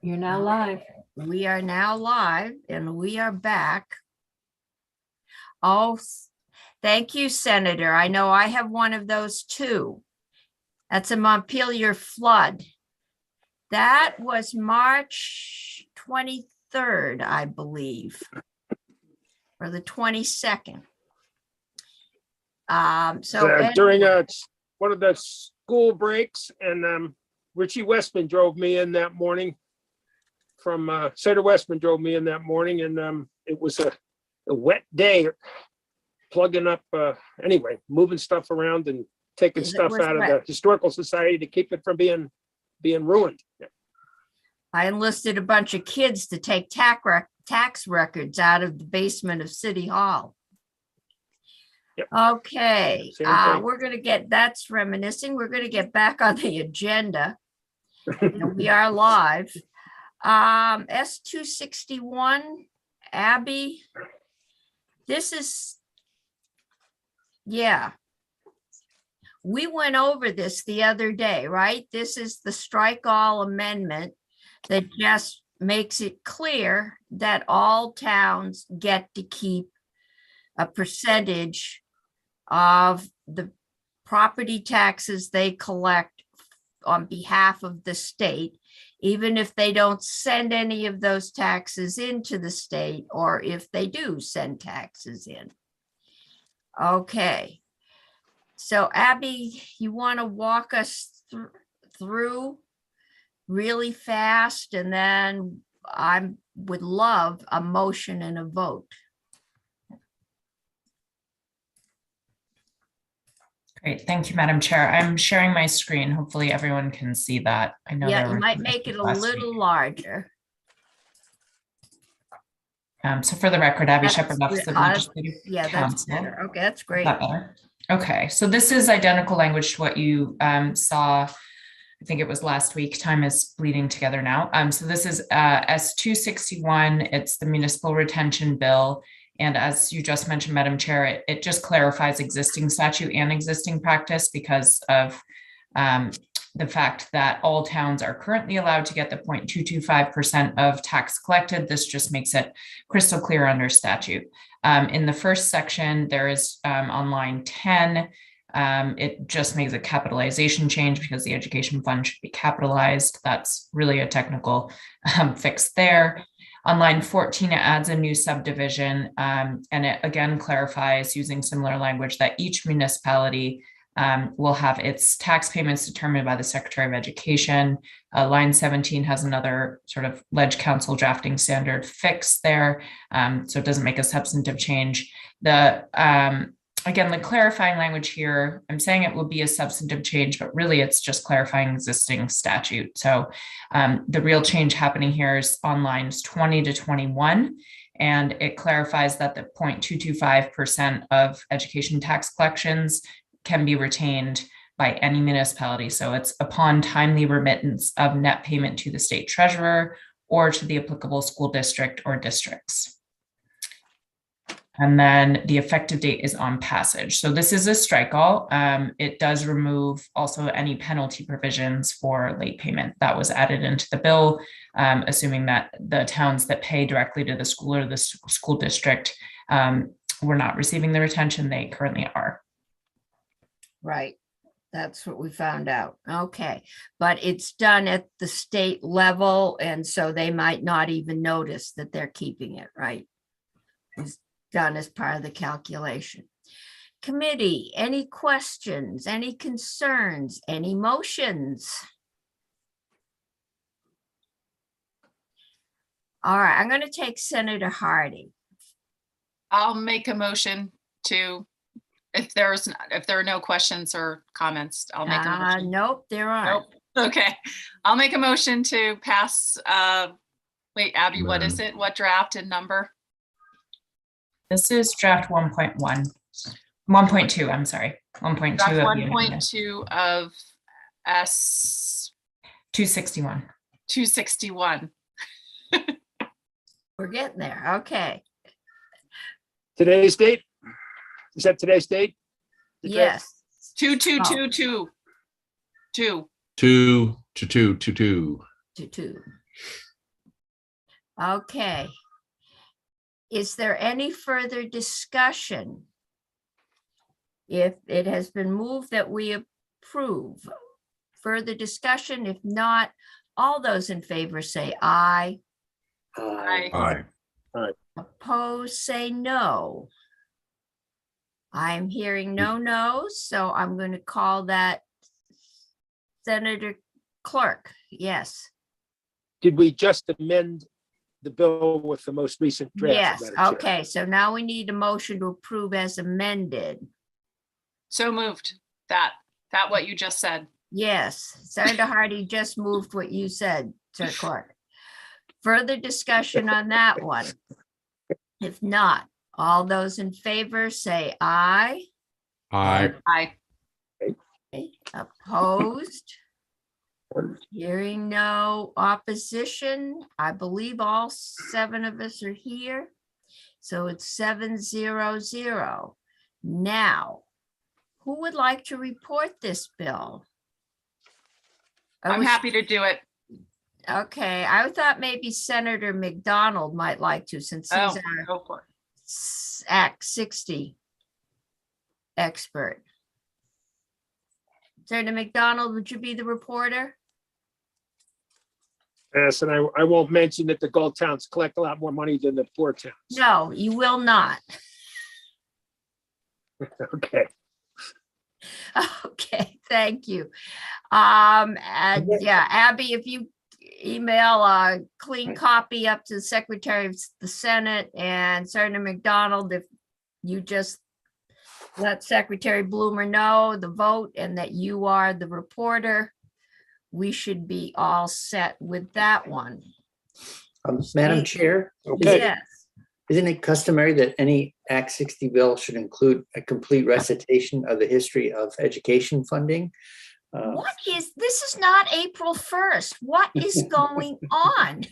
You're now live. We are now live and we are back. Oh, thank you, Senator. I know I have one of those too. That's a Montpelier flood. That was March 23rd, I believe, or the 22nd. During one of the school breaks, and Richie Westman drove me in that morning from Senator Westman drove me in that morning, and it was a wet day, plugging up, anyway, moving stuff around and taking stuff out of the Historical Society to keep it from being ruined. I enlisted a bunch of kids to take tax records out of the basement of City Hall. Yep. Okay, Same thing. we're going to get, that's reminiscing. We're going to get back on the agenda. And we are live. S261, Abby, this is, yeah. We went over this the other day, right? This is the strike all amendment that just makes it clear that all towns get to keep a percentage of the property taxes they collect on behalf of the state, even if they don't send any of those taxes into the state, or if they do send taxes in. Okay. So Abby, you want to walk us through really fast, and then I would love a motion and a vote. Great, thank you, Madam Chair. I'm sharing my screen. Hopefully everyone can see that. I know Yeah, there you were might make it a last little week. larger. So for the record, Abby That's Shepherd left the good. Legislative Yeah, that's Council. better. Okay, that's great. Is that better? Okay, so this is identical language to what you saw. I think it was last week. Time is bleeding together now. So this is S261. It's the municipal retention bill. And as you just mentioned, Madam Chair, it just clarifies existing statute and existing practice because of the fact that all towns are currently allowed to get the 0.225% of tax collected. This just makes it crystal clear under statute. In the first section, there is on line 10, it just makes a capitalization change because the education fund should be capitalized. That's really a technical fix there. On line 14, it adds a new subdivision, and it again clarifies using similar language that each municipality will have its tax payments determined by the Secretary of Education. Line 17 has another sort of Ledge Council drafting standard fix there, so it doesn't make a substantive change. Again, the clarifying language here, I'm saying it will be a substantive change, but really it's just clarifying existing statute. So the real change happening here is on lines 20 to 21, and it clarifies that the 0.225% of education tax collections can be retained by any municipality. So it's upon timely remittance of net payment to the state treasurer or to the applicable school district or districts. And then the effective date is on passage. So this is a strike all. It does remove also any penalty provisions for late payment that was added into the bill, assuming that the towns that pay directly to the school or the school district were not receiving the retention they currently are. Right. That's what we found out. Okay. But it's done at the state level, and so they might not even notice that they're keeping it, right? It's done as part of the calculation. Committee, any questions, any concerns, any motions? All right, I'm going to take Senator Hardy. I'll make a motion to, if there are no questions or comments, I'll make a motion. Nope, there aren't. Nope. Okay, I'll make a motion to pass. Wait, Abby, what is it? What draft and number? This is draft 1.1, 1.2, I'm sorry, 1.2. Draft 1.2 of S 261. 261. We're getting there. Okay. Today's date? Is that today's date? Yes. 2222. 2 to 2 to 2. To two. Okay. Is there any further discussion? If it has been moved that we approve, further discussion, if not, all those in favor say aye. Aye. Aye. Opposed, say no. I'm hearing no nos, so I'm going to call that Senator Clerk. Yes, Did we just amend the bill with the most recent draft? yes. Madam Chair? Okay, so now we need a motion to approve as amended. So moved. That what you just said. Yes, Senator Hardy just moved what you said, Sir Clerk. Further discussion on that one? If not, all those in favor say aye. Aye. Aye. Opposed? Hearing no opposition, I believe all 7 of us are here. So it's 7-0-0. Now, who would like to report this bill? I'm happy to do it. Okay, I thought maybe Senator McDonald might like to, since he's Oh, our go for it. Act 60 expert. Senator McDonald, would you be the reporter? Yes, and I won't mention that the Gulf towns collect a lot more money than the poor towns. No, you will not. Okay. Okay, thank you. And yeah, Abby, if you email a clean copy up to the Secretary of the Senate and Senator McDonald, if you just let Secretary Bloomer know the vote and that you are the reporter, we should be all set with that one. Madam Chair, Okay. Yes, isn't it customary that any Act 60 bill should include a complete recitation of the history of education funding? what is, this is not April 1st. What is going on?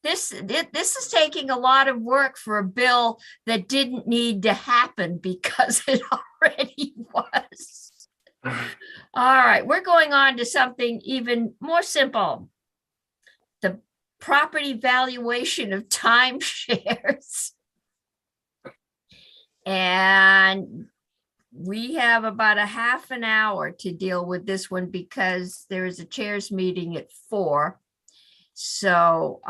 This is taking a lot of work for a bill that didn't need to happen because it already was. All right, we're going on to something even more simple. The property valuation of timeshares. And we have about a half an hour to deal with this one because there is a chairs meeting at 4. So,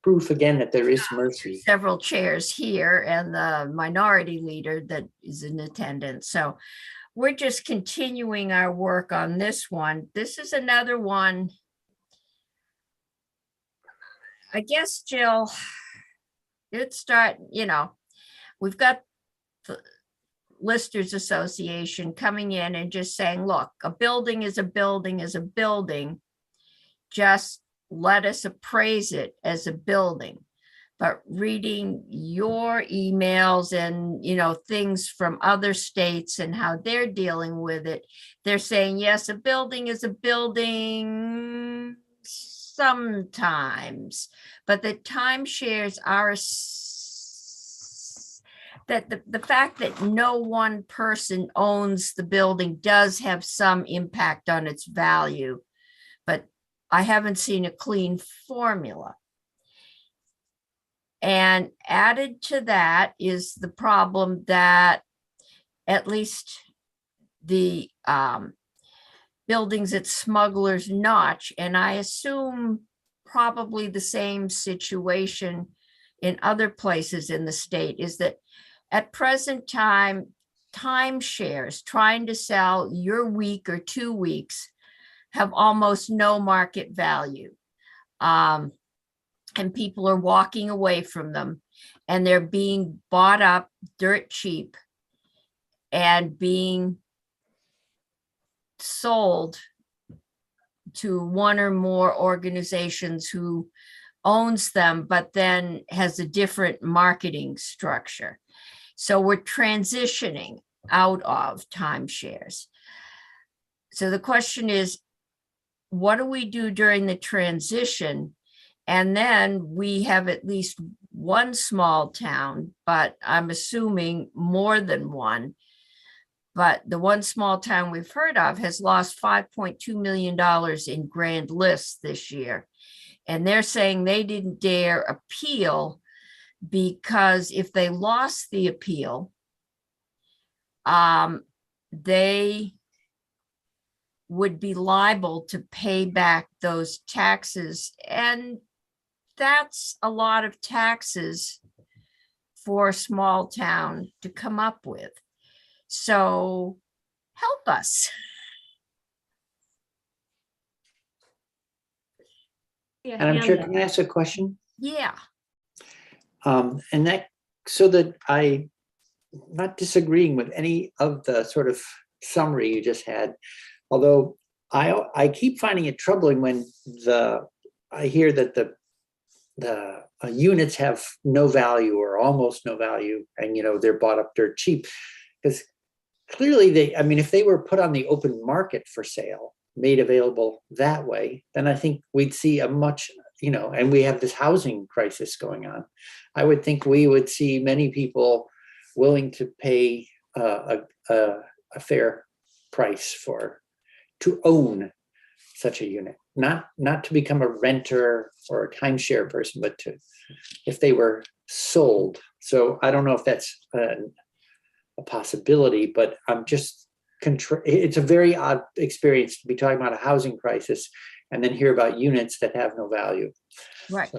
Proof again that there is mercy. several chairs here and the minority leader that is in attendance. So we're just continuing our work on this one. This is another one. I guess, Jill, it start, we've got the Listers Association coming in and just saying, look, a building is a building is a building. Just let us appraise it as a building. But reading your emails and, things from other states and how they're dealing with it, they're saying, yes, a building is a building sometimes, but the timeshares are that the fact that no one person owns the building does have some impact on its value, but I haven't seen a clean formula. And added to that is the problem that at least the buildings at Smuggler's Notch, and I assume probably the same situation in other places in the state, is that at present time, timeshares trying to sell your week or 2 weeks have almost no market value. And people are walking away from them and they're being bought up dirt cheap and being sold to one or more organizations who owns them, but then has a different marketing structure. So we're transitioning out of timeshares. So the question is, what do we do during the transition? And then we have at least one small town, but I'm assuming more than one, But the one small town we've heard of has lost $5.2 million in grand lists this year. And they're saying they didn't dare appeal because if they lost the appeal, they would be liable to pay back those taxes. And that's a lot of taxes for a small town to come up with. So help us. Madam Chair, can I ask a question? Yeah, And that, so that I'm not disagreeing with any of the sort of summary you just had, although I keep finding it troubling when I hear that the units have no value or almost no value, and they're bought up dirt cheap. Because clearly I mean, if they were put on the open market for sale, made available that way, then I think we'd see a much, and we have this housing crisis going on. I would think we would see many people willing to pay a fair price to own such a unit, not to become a renter or a timeshare person, but if they were sold. So I don't know if that's a possibility, but I'm just, it's a very odd experience to be talking about a housing crisis and then hear about units that have no value. right.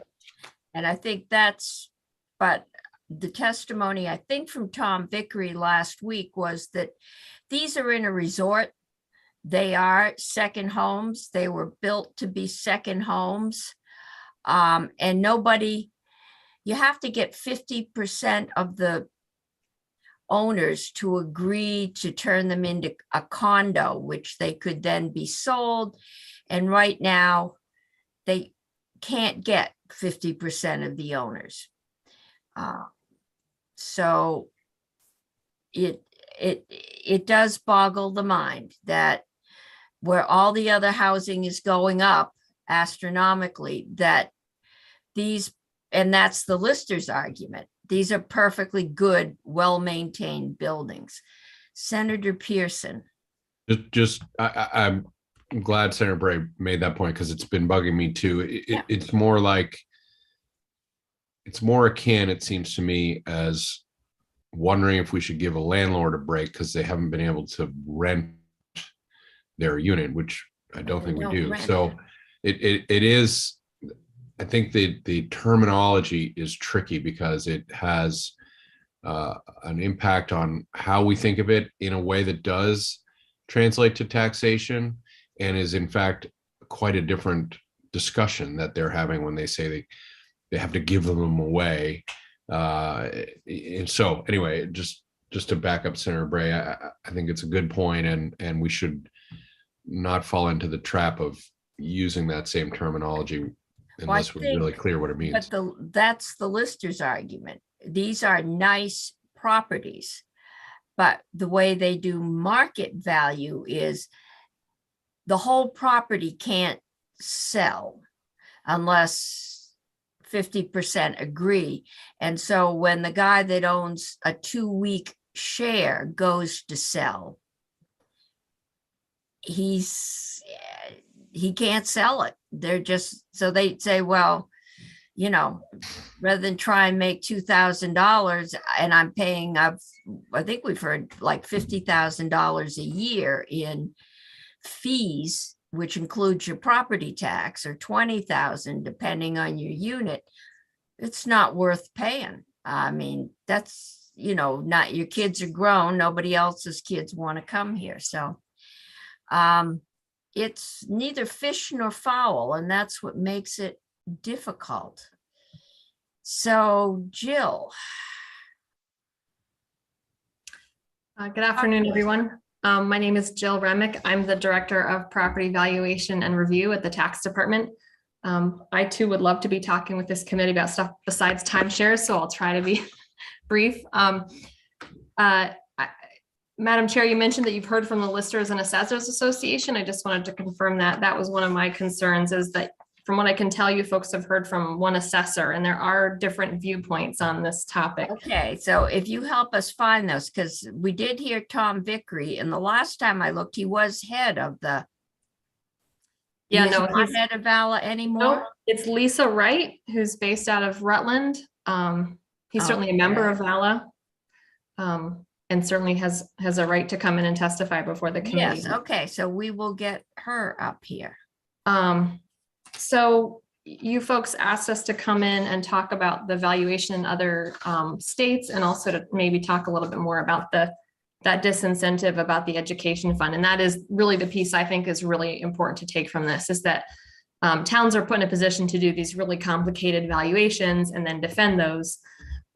And I think but the testimony, I think from Tom Vickery last week, was that these are in a resort. They are second homes. They were built to be second homes. And you have to get 50% of the owners to agree to turn them into a condo, which they could then be sold. And right now, they can't get 50% of the owners. So it does boggle the mind that where all the other housing is going up astronomically, and that's the listers argument. These are perfectly good, well-maintained buildings. Senator Pearson. I'm glad Senator Bray made that point because it's been bugging me too. It's more like, it's more akin, it seems to me, as wondering if we should give a landlord a break because they haven't been able to rent their unit, which I don't think we do. So it is, I think the terminology is tricky because it has an impact on how we think of it in a way that does translate to taxation and is in fact quite a different discussion that they're having when they say they have to give them away. And so anyway, just to back up Senator Bray, I think it's a good point, and we should not fall into the trap of using that same terminology unless we're really clear what it means. But that's the lister's argument. These are nice properties, but the way they do market value is the whole property can't sell unless 50% agree. And so when the guy that owns a 2-week share goes to sell, he can't sell it. So they say, well, rather than try and make $2,000 and I'm paying I think we've heard like $50,000 a year in fees, which includes your property tax, or $20,000 depending on your unit. It's not worth paying. I mean, that's, not, your kids are grown, nobody else's kids want to come here. So it's neither fish nor fowl, and that's what makes it difficult. So Jill. Good afternoon, everyone. My name is Jill Remick. I'm the Director of Property Valuation and Review at the Tax Department. I too would love to be talking with this committee about stuff besides timeshares, so I'll try to be brief. Madam Chair, you mentioned that you've heard from the Listers and Assessors Association. I just wanted to confirm that was one of my concerns, is that from what I can tell you, folks have heard from one assessor, and there are different viewpoints on this topic. Okay, so if you help us find those, because we did hear Tom Vickery, and the last time I looked, he was head of the. Yeah, He's no, not he's, head of Vala no, anymore. it's Lisa Wright, who's based out of Rutland. He's certainly a member of VALA. And certainly has a right to come in and testify before the committee. Yes, okay, so we will get her up here. So you folks asked us to come in and talk about the valuation in other states, and also to maybe talk a little bit more about that disincentive about the education fund. And that is really the piece I think is really important to take from this, is that towns are put in a position to do these really complicated valuations and then defend those.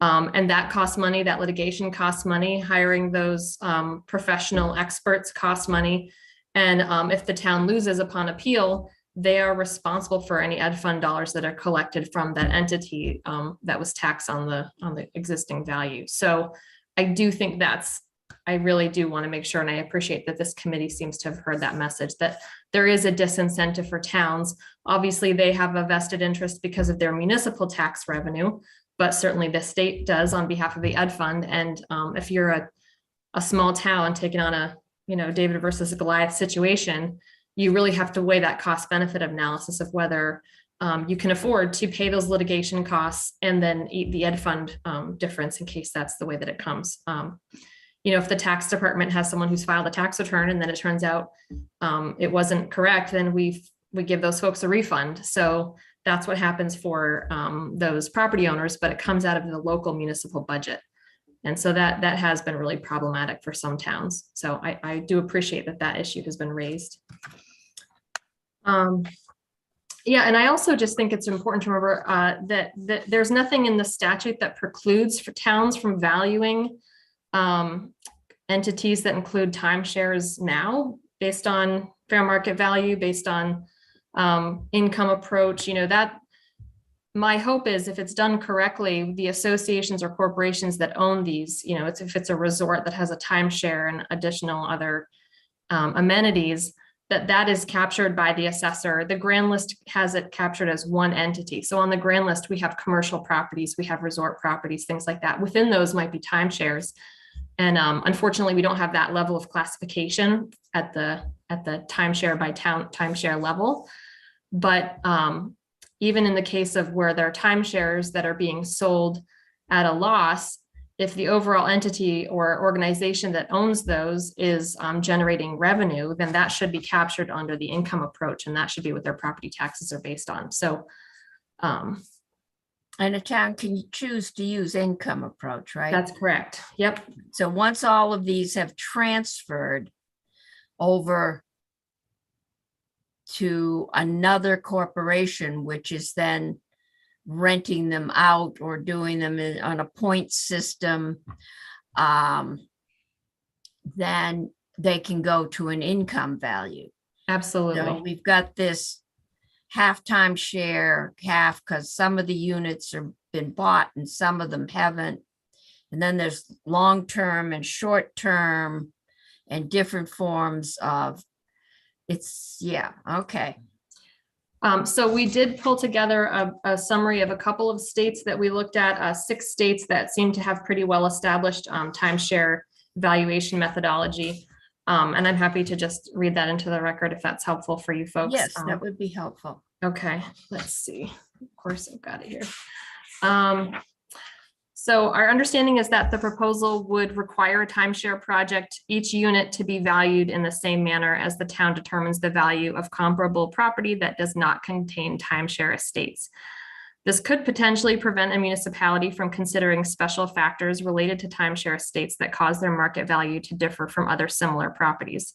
And that costs money, that litigation costs money, hiring those professional experts costs money. And if the town loses upon appeal, they are responsible for any ed fund dollars that are collected from that entity that was taxed on the existing value. So I do think I really do want to make sure, and I appreciate that this committee seems to have heard that message, that there is a disincentive for towns. Obviously, they have a vested interest because of their municipal tax revenue, but certainly the state does on behalf of the ed fund. And if you're a small town taking on a David versus Goliath situation, you really have to weigh that cost benefit analysis of whether you can afford to pay those litigation costs and then eat the ed fund difference in case that's the way that it comes. If the tax department has someone who's filed a tax return and then it turns out it wasn't correct, then we give those folks a refund. So that's what happens for those property owners, but it comes out of the local municipal budget. And so that has been really problematic for some towns. So I do appreciate that issue has been raised. Yeah, and I also just think it's important to remember that there's nothing in the statute that precludes for towns from valuing entities that include timeshares now based on fair market value, based on income approach. That my hope is if it's done correctly, the associations or corporations that own these, if it's a resort that has a timeshare and additional other amenities, that is captured by the assessor. The grand list has it captured as one entity. So on the grand list, we have commercial properties, we have resort properties, things like that. Within those might be timeshares. And unfortunately, we don't have that level of classification at the timeshare by town timeshare level. But even in the case of where there are timeshares that are being sold at a loss, if the overall entity or organization that owns those is generating revenue, then that should be captured under the income approach, and that should be what their property taxes are based on. So, and a town can choose to use income approach, right? that's correct. Yep. So once all of these have transferred over to another corporation, which is then renting them out or doing them on a point system, then they can go to an income value. Absolutely. So we've got this half timeshare, half, because some of the units have been bought and some of them haven't. And then there's long-term and short-term and different forms of okay. So we did pull together a summary of a couple of states that we looked at, 6 states that seem to have pretty well-established timeshare valuation methodology. And I'm happy to just read that into the record if that's helpful for you folks. Yes, that would be helpful. Okay, let's see. Of course, I've got it here. So our understanding is that the proposal would require a timeshare project, each unit to be valued in the same manner as the town determines the value of comparable property that does not contain timeshare estates. This could potentially prevent a municipality from considering special factors related to timeshare estates that cause their market value to differ from other similar properties.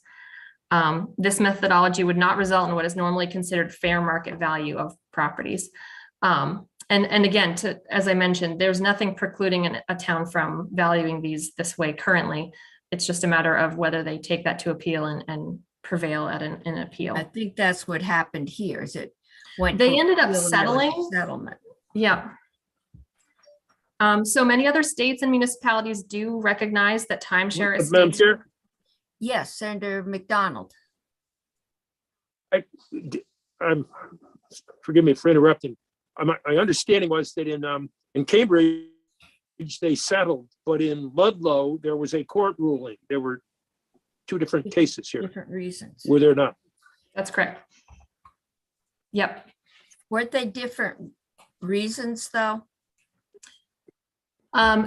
This methodology would not result in what is normally considered fair market value of properties. And again, as I mentioned, there's nothing precluding a town from valuing these this way currently. It's just a matter of whether they take that to appeal and prevail at an appeal. I think that's what happened here. Is it when They ended up appeal and there was a settling. settlement? Yeah. So many other states and municipalities do recognize that timeshare Madam estates. Chair, Yes, Senator McDonald. I'm forgive me for interrupting. My understanding was that in Cambridge, they settled, but in Ludlow, there was a court ruling. There were two different cases here, Different reasons. were there not? That's correct. Yep. Weren't they different reasons, though?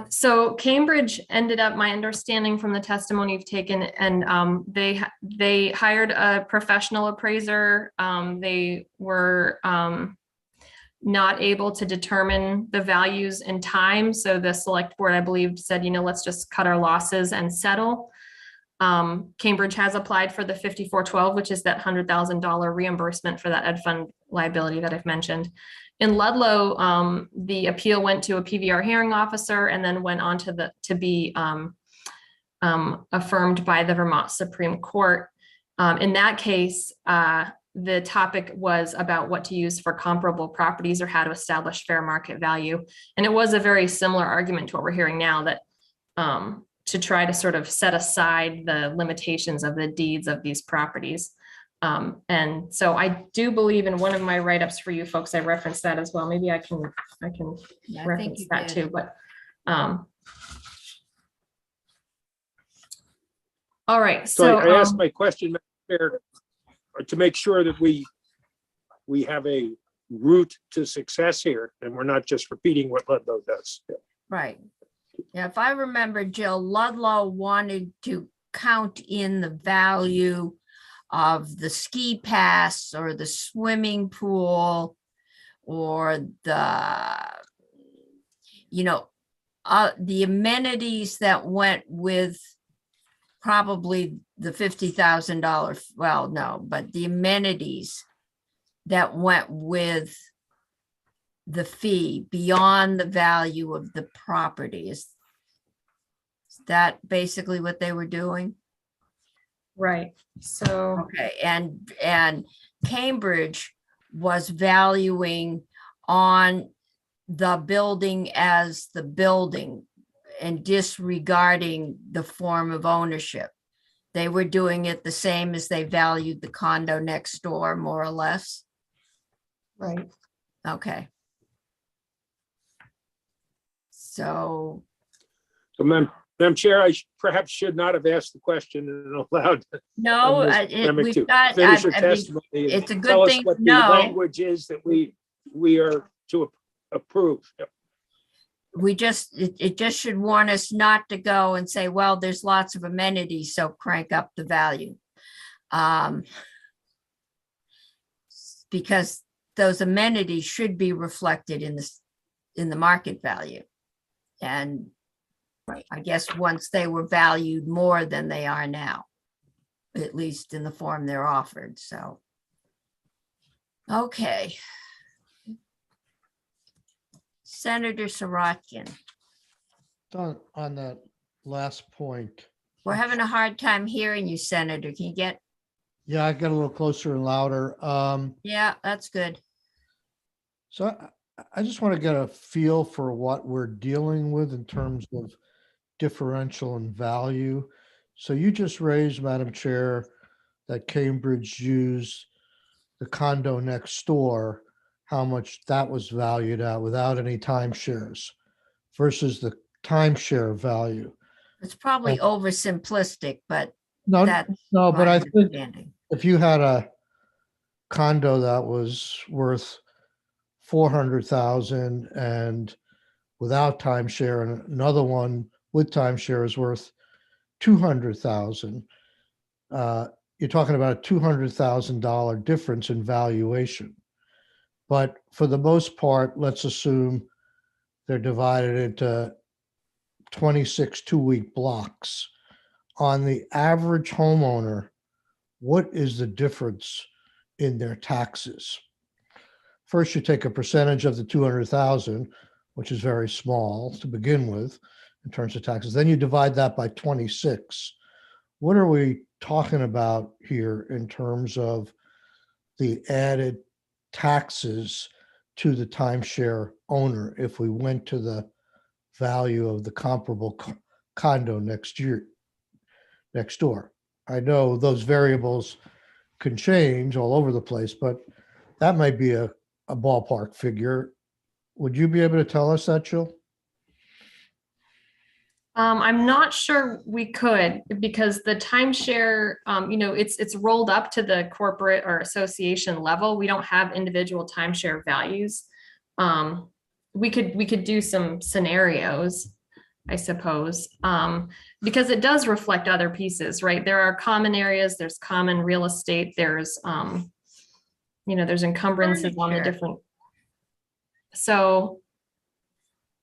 So Cambridge ended up, my understanding from the testimony you've taken, and they hired a professional appraiser. They were not able to determine the values in time. So the select board, I believe, said, let's just cut our losses and settle. Cambridge has applied for the 5412, which is that $100,000 reimbursement for that ed fund liability that I've mentioned. In Ludlow, the appeal went to a PVR hearing officer and then went on to be affirmed by the Vermont Supreme Court. In that case, the topic was about what to use for comparable properties or how to establish fair market value. And it was a very similar argument to what we're hearing now, that to try to sort of set aside the limitations of the deeds of these properties. And so I do believe in one of my write-ups for you folks, I referenced that as well. Maybe I can Yeah, I think reference you that did. too, but all right, So I asked so my question, Madam Chair, to make sure that we have a route to success here, and we're not just repeating what Ludlow does. Right. Yeah, if I remember, Jill, Ludlow wanted to count in the value of the ski pass or the swimming pool or the amenities that went with probably the $50,000. Well, no, but the amenities that went with the fee beyond the value of the property. Is that basically what they were doing? right, so Okay, and Cambridge was valuing on the building as the building and disregarding the form of ownership. They were doing it the same as they valued the condo next door, more or less. right. Okay. So, So Madam Chair, I perhaps should not have asked the question and allowed no, Ms. Remick to we've got, finish her I mean, testimony. and it's a good tell us thing what to the know. language is that we are to approve. Yep. it just should warn us not to go and say, well, there's lots of amenities, so crank up the value. Because those amenities should be reflected in the market value. And I guess once they were valued more than they are now, at least in the form they're offered, so. Okay. Senator Sirotkin, On that last point, we're having a hard time hearing you, Senator. Can you get, yeah, I got a little closer and louder. yeah, that's good. So I just want to get a feel for what we're dealing with in terms of differential in value. So you just raised, Madam Chair, that Cambridge used the condo next door, how much that was valued at without any timeshares versus the timeshare value. It's probably oversimplistic, but No, that's no, but my I think understanding. if you had a condo that was worth 400,000 and without timeshare, and another one with timeshare is worth 200,000, you're talking about a $200,000 difference in valuation. But for the most part, let's assume they're divided into 26 two-week blocks. On the average homeowner, what is the difference in their taxes? First, you take a percentage of the 200,000, which is very small to begin with in terms of taxes. Then you divide that by 26. What are we talking about here in terms of the added taxes to the timeshare owner if we went to the value of the comparable condo next door? I know those variables can change all over the place, but that might be a ballpark figure. Would you be able to tell us that, Jill? I'm not sure we could, because the timeshare, it's rolled up to the corporate or association level. We don't have individual timeshare values. We could do some scenarios, I suppose, because it does reflect other pieces, right? There are common areas, there's common real estate, there's there's encumbrances on the Furniture. different. So,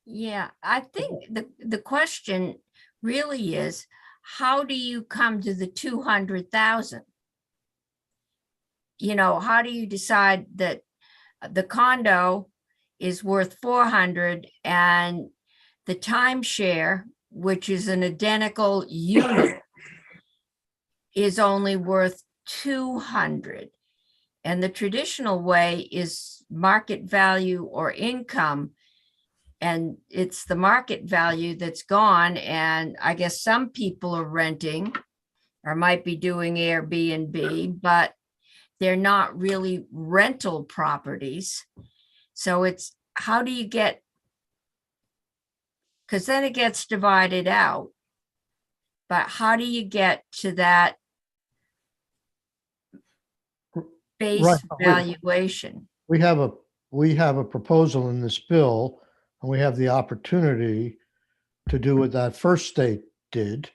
Yeah, I think the question really is, how do you come to the 200,000? How do you decide that the condo is worth 400 and the timeshare, which is an identical unit, is only worth 200? And the traditional way is market value or income. And it's the market value that's gone. And I guess some people are renting or might be doing Airbnb, but they're not really rental properties. So it's, how do you get, because then it gets divided out. But how do you get to that base Right. valuation? We have a proposal in this bill, and we have the opportunity to do what that first state did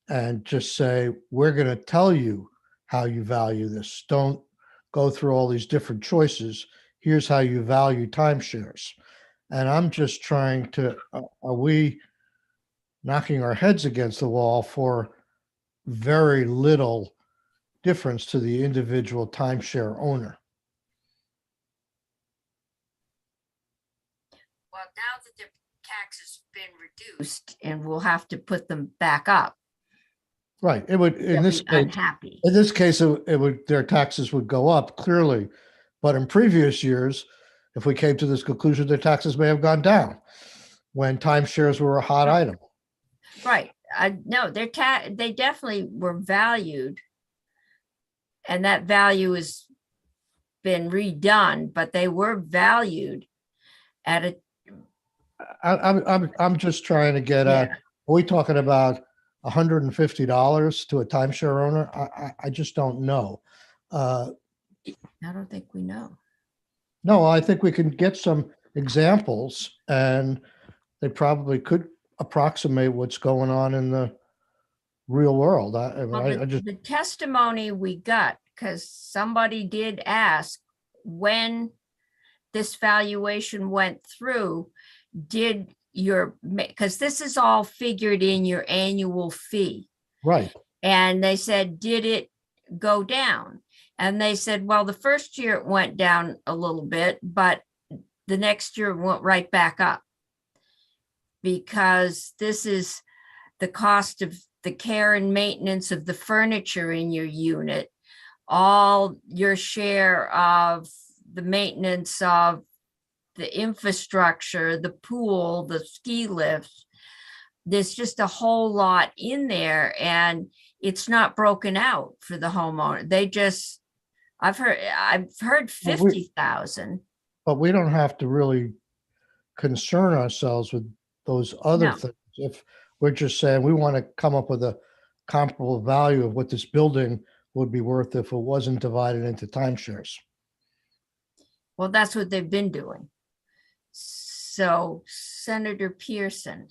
and just say, we're going to tell you how you value this. Don't go through all these different choices. Here's how you value timeshares. And I'm just trying to, are we knocking our heads against the wall for very little difference to the individual timeshare owner? Well, now that the taxes have been reduced and we'll have to put them back up. Right. It would, in they'll this be case, unhappy. in this case, it would, their taxes would go up clearly. But in previous years, if we came to this conclusion, their taxes may have gone down when timeshares were a hot item. Right. No, they definitely were valued. And that value has been redone, but they were valued at a, I'm just trying to get at, yeah. are we talking about $150 to a timeshare owner? I just don't know. I don't think we know. No, I think we can get some examples, and they probably could approximate what's going on in the real world. Well, I just, the testimony we got, because somebody did ask when this valuation went through, did your, because this is all figured in your annual fee. right. And they said, did it go down? And they said, well, the first year it went down a little bit, but the next year it went right back up. Because this is the cost of the care and maintenance of the furniture in your unit, all your share of the maintenance of the infrastructure, the pool, the ski lifts. There's just a whole lot in there, and it's not broken out for the homeowner. They just, I've heard 50,000. But we don't have to really concern ourselves with those other No. things. If we're just saying we want to come up with a comparable value of what this building would be worth if it wasn't divided into timeshares. Well, that's what they've been doing. So Senator Pearson.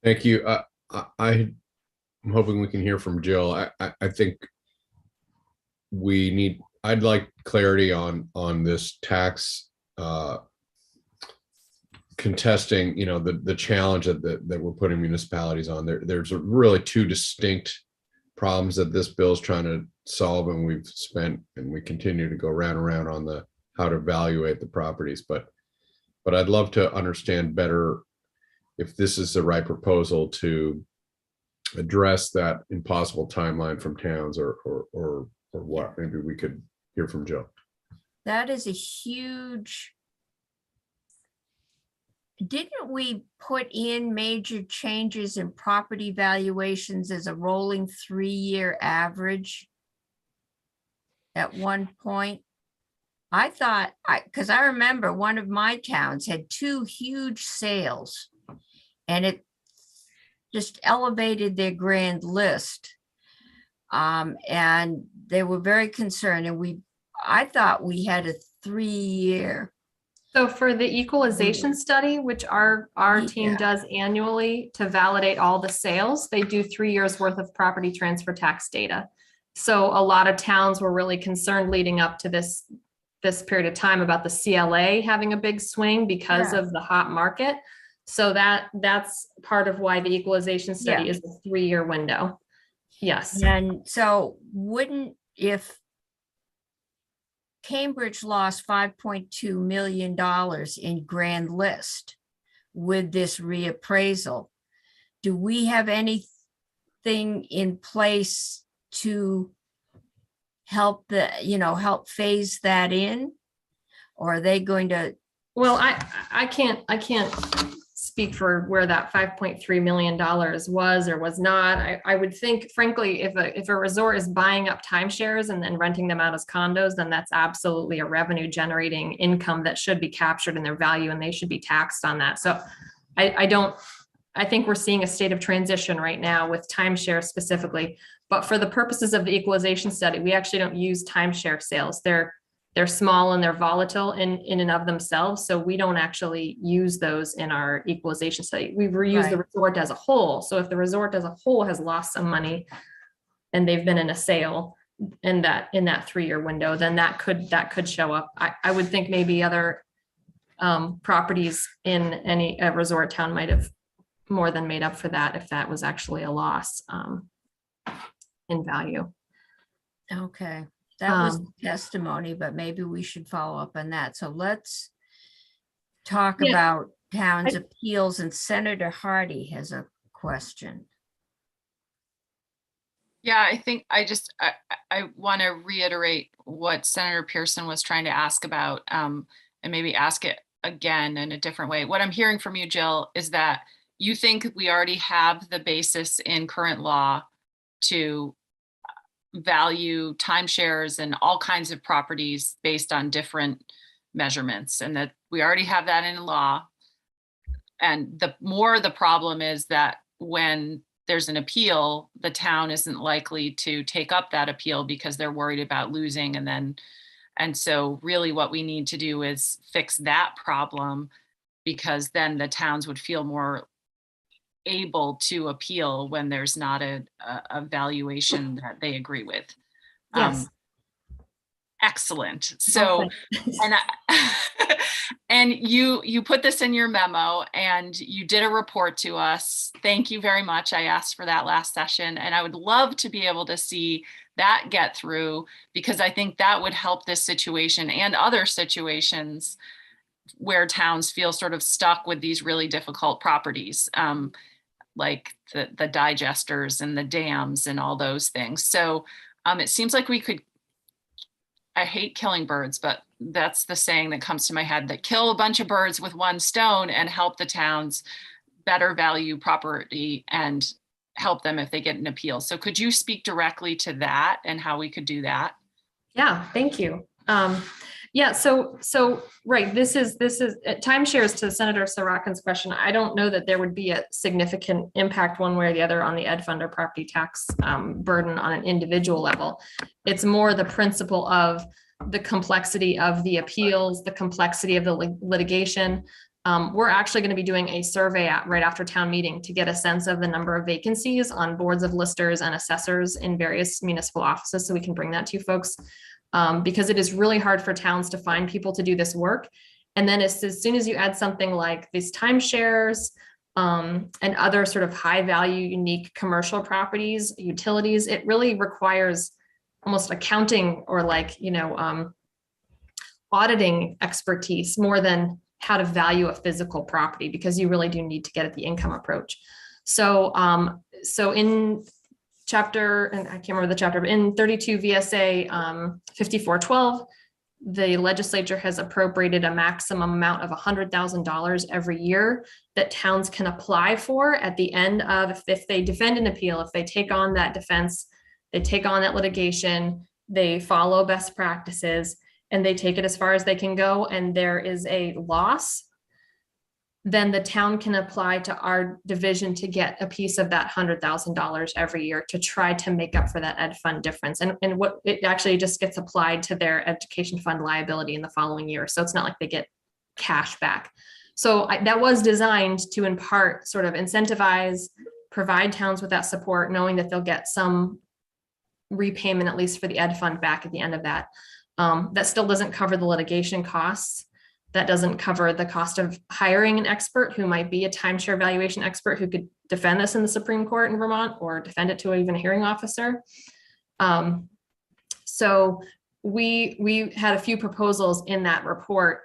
Thank you. I'm hoping we can hear from Jill. I think I'd like clarity on this tax contesting, the challenge that we're putting municipalities on. There's really two distinct problems that this bill is trying to solve, and we've spent and we continue to go round and round on the how to evaluate the properties. But I'd love to understand better if this is the right proposal to address that impossible timeline from towns, or what. Maybe we could hear from Jill. That is a huge. Didn't we put in major changes in property valuations as a rolling 3-year average at one point? I thought, because I remember one of my towns had 2 huge sales, and it just elevated their grand list. And they were very concerned, and I thought we had a 3-year. So for the equalization study, which our team Yeah. does annually to validate all the sales, they do 3 years worth of property transfer tax data. So a lot of towns were really concerned leading up to this period of time about the CLA having a big swing because Yeah. of the hot market. So that's part of why the equalization study Yeah. is a 3-year window. Yes. And so if Cambridge lost $5.2 million in grand list with this reappraisal, do we have anything in place to help help phase that in? Or are they going to? Well, I can't speak for where that $5.3 million was or was not. I would think, frankly, if a resort is buying up timeshares and then renting them out as condos, then that's absolutely a revenue generating income that should be captured in their value, and they should be taxed on that. So I think we're seeing a state of transition right now with timeshare specifically. But for the purposes of the equalization study, we actually don't use timeshare sales. They're small and they're volatile in and of themselves. So we don't actually use those in our equalization study. We reuse the Right. resort as a whole. So if the resort as a whole has lost some money and they've been in a sale in that 3-year window, then that could show up. I would think maybe other properties in any resort town might have more than made up for that if that was actually a loss in value. Okay, that was testimony, but maybe we should follow up on that. So let's talk Yeah. about towns appeals, and Senator Hardy has a question. Yeah, I think I want to reiterate what Senator Pearson was trying to ask about, and maybe ask it again in a different way. What I'm hearing from you, Jill, is that you think we already have the basis in current law to value timeshares and all kinds of properties based on different measurements, and that we already have that in law. And the problem is that when there's an appeal, the town isn't likely to take up that appeal because they're worried about losing. And so really what we need to do is fix that problem, because then the towns would feel more able to appeal when there's not a valuation that they agree with. Yes. Excellent. So, and you put this in your memo and you did a report to us. Thank you very much. I asked for that last session, and I would love to be able to see that get through, because I think that would help this situation and other situations where towns feel sort of stuck with these really difficult properties, like the digesters and the dams and all those things. So it seems like we could, I hate killing birds, but that's the saying that comes to my head, that kill a bunch of birds with one stone and help the towns better value property and help them if they get an appeal. So could you speak directly to that and how we could do that? Yeah, thank you. Yeah, so right, this is timeshares, to Senator Sorokin's question. I don't know that there would be a significant impact one way or the other on the ed fund or property tax burden on an individual level. It's more the principle of the complexity of the appeals, the complexity of the litigation. We're actually going to be doing a survey right after town meeting to get a sense of the number of vacancies on boards of listers and assessors in various municipal offices, so we can bring that to you folks. Because it is really hard for towns to find people to do this work. And then as soon as you add something like these timeshares and other sort of high value, unique commercial properties, utilities, it really requires almost accounting or auditing expertise more than how to value a physical property, because you really do need to get at the income approach. So in chapter, and I can't remember the chapter, but in 32 VSA 5412, the legislature has appropriated a maximum amount of $100,000 every year that towns can apply for at the end of, if they defend an appeal, if they take on that defense, they take on that litigation, they follow best practices, and they take it as far as they can go, and there is a loss, then the town can apply to our division to get a piece of that $100,000 every year to try to make up for that ed fund difference. And what it actually just gets applied to their education fund liability in the following year. So it's not like they get cash back. So that was designed to in part sort of incentivize, provide towns with that support, knowing that they'll get some repayment, at least for the ed fund back at the end of that. That still doesn't cover the litigation costs. That doesn't cover the cost of hiring an expert who might be a timeshare valuation expert who could defend this in the Supreme Court in Vermont or defend it to even a hearing officer. So we had a few proposals in that report.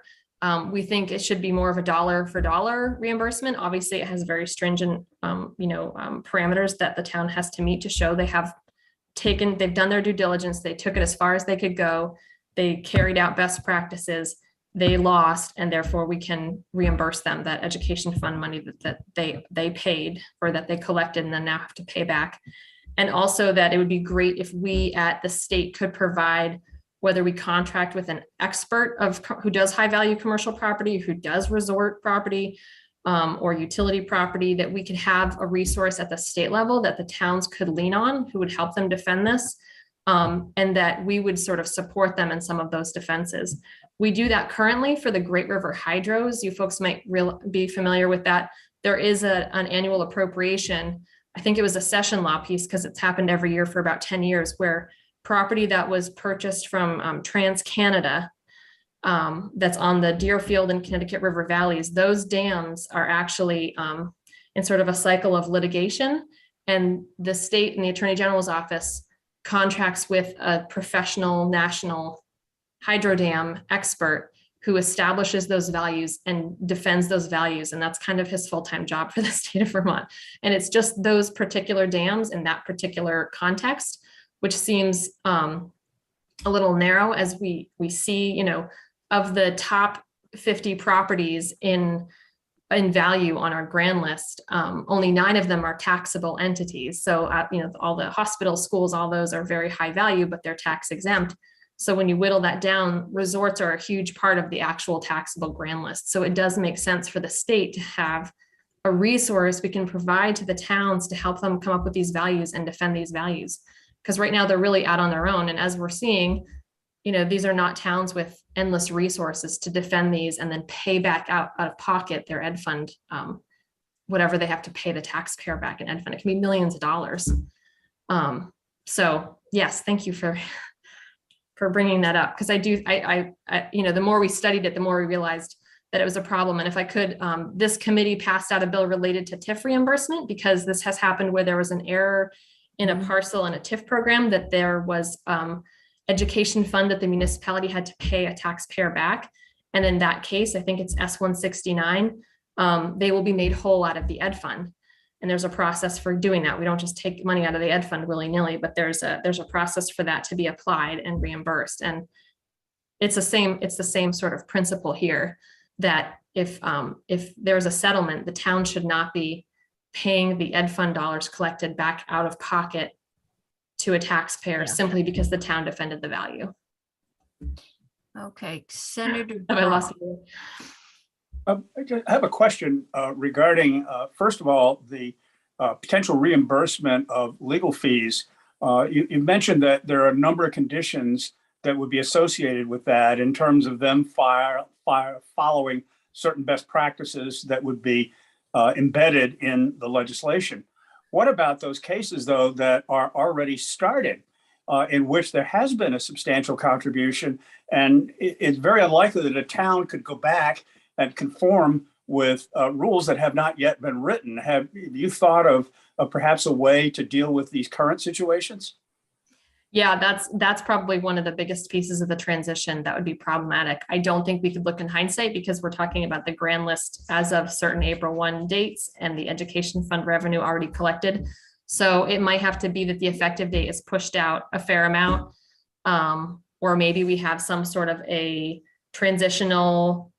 We think it should be more of a dollar for dollar reimbursement. Obviously, it has very stringent, parameters that the town has to meet to show they've done their due diligence. They took it as far as they could go. They carried out best practices. They lost, and therefore we can reimburse them that education fund money that they paid or that they collected and then now have to pay back. And also that it would be great if we at the state could provide, whether we contract with an expert who does high value commercial property, who does resort property, or utility property, that we could have a resource at the state level that the towns could lean on, who would help them defend this. And that we would sort of support them in some of those defenses. We do that currently for the Great River hydros. You folks might be familiar with that. There is an annual appropriation. I think it was a session law piece because it's happened every year for about 10 years, where property that was purchased from TransCanada, that's on the Deerfield and Connecticut River valleys, those dams are actually in sort of a cycle of litigation, and the state and the Attorney General's office contracts with a professional national hydro dam expert who establishes those values and defends those values. And that's kind of his full-time job for the state of Vermont. And it's just those particular dams in that particular context, which seems a little narrow as we see, of the top 50 properties in value on our grand list, only 9 of them are taxable entities. So, all the hospitals, schools, all those are very high value, but they're tax exempt. So when you whittle that down, resorts are a huge part of the actual taxable grand list. So it does make sense for the state to have a resource we can provide to the towns to help them come up with these values and defend these values. Because right now they're really out on their own. And as we're seeing, these are not towns with endless resources to defend these and then pay back out of pocket their ed fund, whatever they have to pay the taxpayer back in ed fund. It can be millions of dollars. So yes, thank you for bringing that up. Because the more we studied it, the more we realized that it was a problem. And if I could, this committee passed out a bill related to TIF reimbursement, because this has happened where there was an error in a parcel in a TIF program, that there was education fund that the municipality had to pay a taxpayer back. And in that case, I think it's S-169, they will be made whole out of the ed fund. And there's a process for doing that. We don't just take money out of the ed fund willy-nilly, but there's a process for that to be applied and reimbursed. And it's the same sort of principle here, that if there's a settlement, the town should not be paying the ed fund dollars collected back out of pocket to a taxpayer simply because the town defended the value. Okay, Senator. Have I lost you? I have a question regarding, first of all, the potential reimbursement of legal fees. You mentioned that there are a number of conditions that would be associated with that in terms of them following certain best practices that would be embedded in the legislation. What about those cases, though, that are already started, in which there has been a substantial contribution, and it's very unlikely that a town could go back and conform with rules that have not yet been written? Have you thought of perhaps a way to deal with these current situations? Yeah, that's probably one of the biggest pieces of the transition that would be problematic. I don't think we could look in hindsight, because we're talking about the grand list as of certain April 1 dates and the education fund revenue already collected. So it might have to be that the effective date is pushed out a fair amount, or maybe we have some sort of a transitional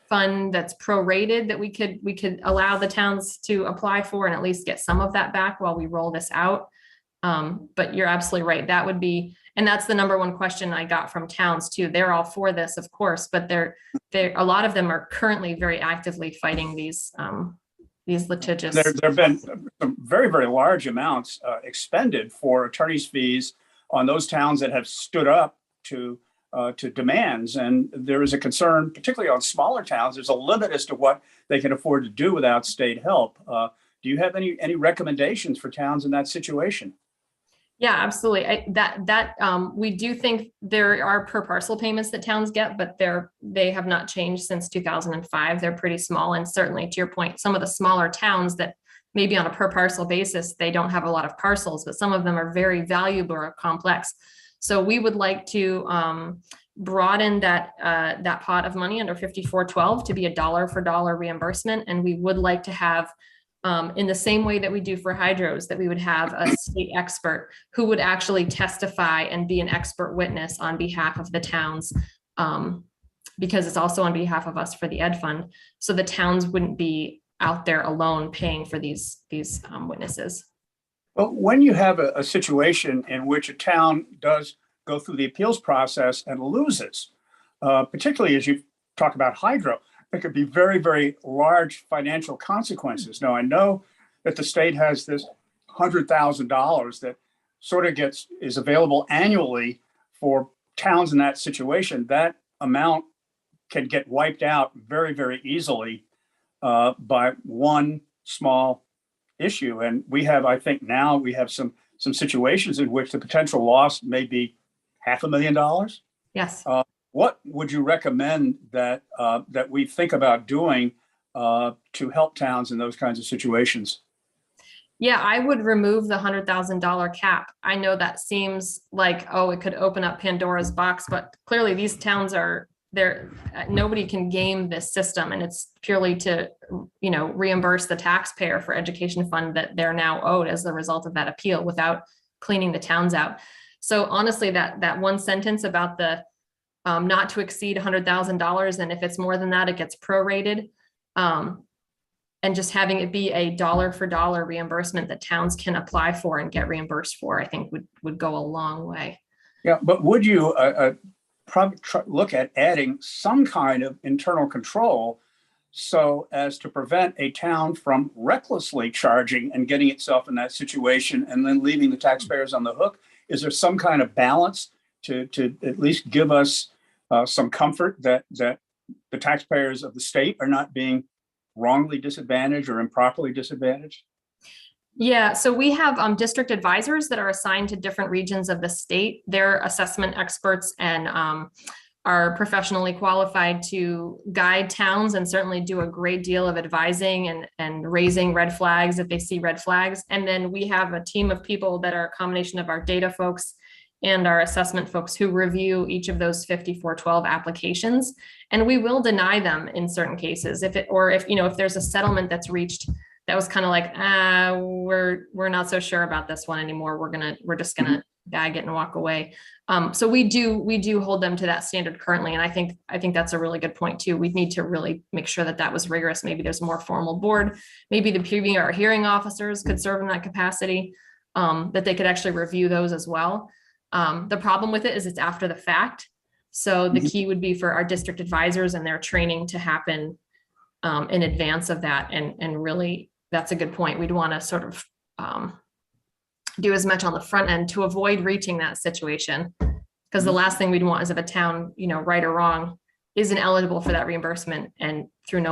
fund that's prorated that we could allow the towns to apply for and at least get some of that back while we roll this out. But you're absolutely right. That would be, And that's the number one question I got from towns too. They're all for this, of course, but a lot of them are currently very actively fighting these litigious. There have been some very, very large amounts expended for attorney's fees on those towns that have stood up to demands. And there is a concern, particularly on smaller towns, there's a limit as to what they can afford to do without state help. Do you have any recommendations for towns in that situation? Yeah, absolutely. We do think there are per parcel payments that towns get, but they have not changed since 2005. They're pretty small. And certainly to your point, some of the smaller towns that maybe on a per parcel basis, they don't have a lot of parcels, but some of them are very valuable or complex. So we would like to broaden that pot of money under 5412 to be a dollar for dollar reimbursement. And we would like to have, in the same way that we do for hydros, that we would have a state expert who would actually testify and be an expert witness on behalf of the towns, because it's also on behalf of us for the Ed Fund. So the towns wouldn't be out there alone paying for these witnesses. Well, when you have a situation in which a town does go through the appeals process and loses, particularly as you talk about hydro, there could be very, very large financial consequences. Now, I know that the state has this $100,000 that sort of is available annually for towns in that situation. That amount can get wiped out very, very easily by one small issue. And we have, I think now we have some situations in which the potential loss may be $500,000. Yes. What would you recommend that we think about doing to help towns in those kinds of situations? Yeah, I would remove the $100,000 cap. I know that seems like, oh, it could open up Pandora's box, but clearly these towns are there. Nobody can game this system, and it's purely to, reimburse the taxpayer for education fund that they're now owed as a result of that appeal without cleaning the towns out. So honestly, that one sentence about the not to exceed $100,000, and if it's more than that, it gets prorated. And just having it be a dollar for dollar reimbursement that towns can apply for and get reimbursed for, I think would go a long way. Yeah, but would you probably look at adding some kind of internal control so as to prevent a town from recklessly charging and getting itself in that situation and then leaving the taxpayers on the hook? Is there some kind of balance to at least give us some comfort that the taxpayers of the state are not being wrongly disadvantaged or improperly disadvantaged? Yeah, so we have district advisors that are assigned to different regions of the state. They're assessment experts and are professionally qualified to guide towns and certainly do a great deal of advising and raising red flags if they see red flags. And then we have a team of people that are a combination of our data folks and our assessment folks who review each of those 5412 applications. And we will deny them in certain cases if there's a settlement that's reached that was kind of like, we're not so sure about this one anymore. We're just gonna bag it and walk away. So we do hold them to that standard currently. And I think that's a really good point too. We'd need to really make sure that was rigorous. Maybe there's a more formal board. Maybe the PVR hearing officers could serve in that capacity, that they could actually review those as well. The problem with it is it's after the fact. So the key would be for our district advisors and their training to happen in advance of that. And really, that's a good point. We'd want to sort of do as much on the front end to avoid reaching that situation. Because the last thing we'd want is if a town, right or wrong, isn't eligible for that reimbursement and through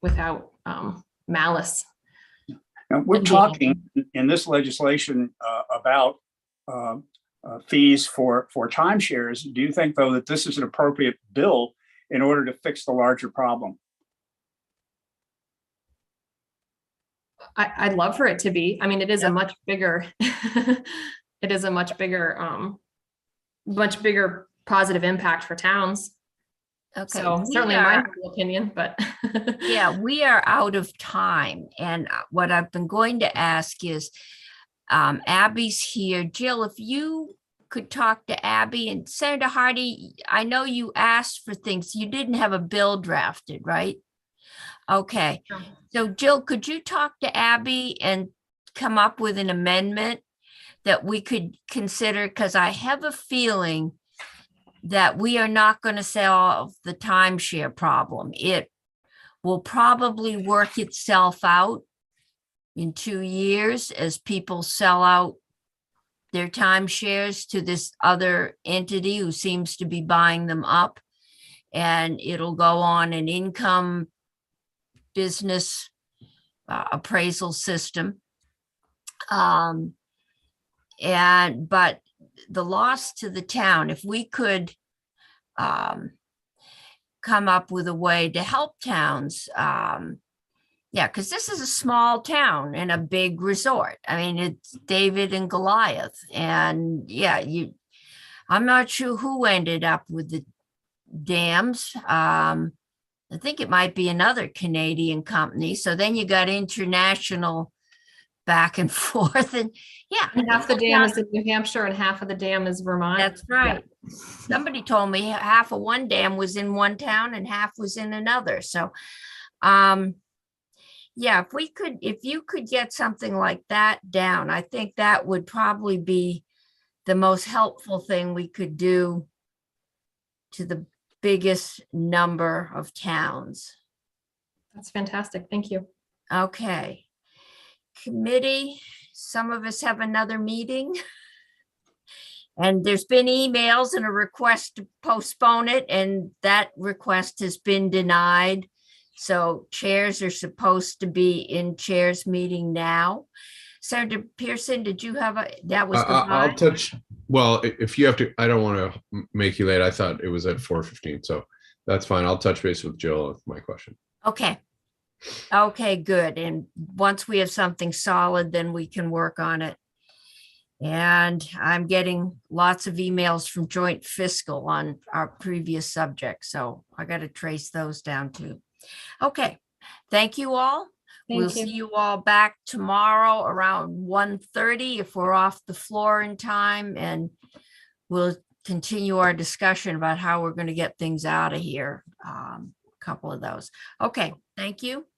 without malice. Now, we're talking in this legislation about fees for timeshares. Do you think, though, that this is an appropriate bill in order to fix the larger problem? I'd love for it to be. I mean, it is a much bigger, much bigger positive impact for towns. Okay. So certainly my opinion, but yeah, we are out of time. And what I've been going to ask is, Abby's here. Jill, if you could talk to Abby, and Senator Hardy, I know you asked for things. You didn't have a bill drafted, right? Okay. No. So Jill, could you talk to Abby and come up with an amendment that we could consider, because I have a feeling that we are not going to solve the timeshare problem. It will probably work itself out in 2 years as people sell out their timeshares to this other entity who seems to be buying them up. And it'll go on an income business appraisal system. But the loss to the town, if we could come up with a way to help towns, because this is a small town and a big resort. I mean, it's David and Goliath. And I'm not sure who ended up with the dams. I think it might be another Canadian company. So then you got international back and forth. And And half the dam is in New Hampshire and half of the dam is Vermont. That's right. Somebody told me half of one dam was in one town and half was in another. So, if you could get something like that down, I think that would probably be the most helpful thing we could do to the biggest number of towns. That's fantastic. Thank you. Okay. Committee, some of us have another meeting. And there's been emails and a request to postpone it, and that request has been denied. So chairs are supposed to be in chairs meeting now. Senator Pearson, did you have that was I'll goodbye? touch, well, if you have to, I don't want to make you late. I thought it was at 4:15, so that's fine. I'll touch base with Jill with my question. Okay. Okay, good. And once we have something solid, then we can work on it. And I'm getting lots of emails from Joint Fiscal on our previous subject, so I got to trace those down too. Okay, thank you all. We'll Thank see you. you all back tomorrow around 1:30 if we're off the floor in time, and we'll continue our discussion about how we're going to get things out of here. A couple of those. Okay, thank you.